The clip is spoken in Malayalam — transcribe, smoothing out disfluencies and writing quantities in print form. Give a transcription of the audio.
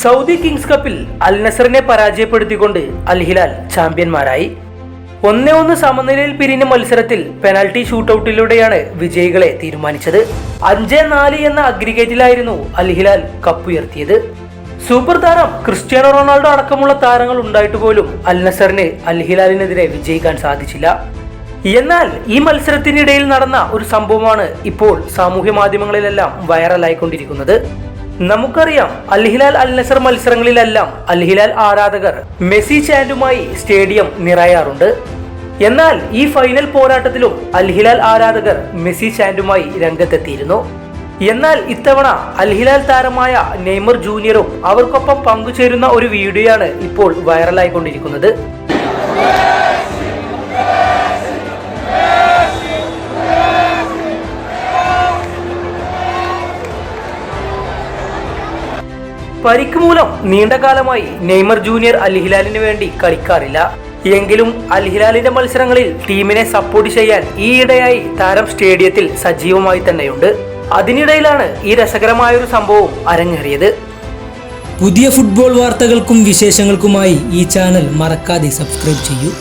സൗദി കിങ്സ് കപ്പിൽ അൽ നസറിനെ പരാജയപ്പെടുത്തിക്കൊണ്ട് അൽ ഹിലാൽ ചാമ്പ്യന്മാരായി. 1-1 സമനിലയിൽ പിരിഞ്ഞ മത്സരത്തിൽ പെനാൽറ്റി ഷൂട്ടൌട്ടിലൂടെയാണ് വിജയികളെ തീരുമാനിച്ചത്. 5-4 എന്ന അഗ്രിഗേറ്റിലായിരുന്നു അൽ ഹിലാൽ കപ്പുയർത്തിയത്. സൂപ്പർ താരം ക്രിസ്ത്യാനോ റൊണാൾഡോ അടക്കമുള്ള താരങ്ങൾ ഉണ്ടായിട്ട് പോലും അൽ നസറിന് അൽ ഹിലാലിനെതിരെ വിജയിക്കാൻ സാധിച്ചില്ല. എന്നാൽ ഈ മത്സരത്തിനിടയിൽ നടന്ന ഒരു സംഭവമാണ് ഇപ്പോൾ സാമൂഹ്യ മാധ്യമങ്ങളിലെല്ലാം വൈറലായിക്കൊണ്ടിരിക്കുന്നത്. നമുക്കറിയാം, അൽ ഹിലാൽ അൽ നസർ മത്സരങ്ങളിലെല്ലാം അൽ ഹിലാൽ ആരാധകർ മെസ്സി ചാൻഡുമായി സ്റ്റേഡിയം നിറയാറുണ്ട്. എന്നാൽ ഈ ഫൈനൽ പോരാട്ടത്തിലും അൽ ഹിലാൽ ആരാധകർ മെസ്സി ചാൻഡുമായി രംഗത്തെത്തിയിരുന്നു. എന്നാൽ ഇത്തവണ അൽ ഹിലാൽ താരമായ നെയ്മർ ജൂനിയറും അവർക്കൊപ്പം പങ്കുചേരുന്ന ഒരു വീഡിയോയാണ് ഇപ്പോൾ വൈറലായിക്കൊണ്ടിരിക്കുന്നത്. പരിക്ക് മൂലം നീണ്ടകാലമായി നെയ്മർ ജൂനിയർ അൽ ഹിലാലിന് വേണ്ടി കളിക്കാറില്ല. എങ്കിലും അൽ ഹിലാലിന്റെ മത്സരങ്ങളിൽ ടീമിനെ സപ്പോർട്ട് ചെയ്യാൻ ഈയിടെയായി താരം സ്റ്റേഡിയത്തിൽ സജീവമായി തന്നെയുണ്ട്. അതിനിടയിലാണ് ഈ രസകരമായൊരു സംഭവം അരങ്ങേറിയത്. പുതിയ ഫുട്ബോൾ വാർത്തകൾക്കും വിശേഷങ്ങൾക്കുമായി ഈ ചാനൽ മറക്കാതെ സബ്സ്ക്രൈബ് ചെയ്യൂ.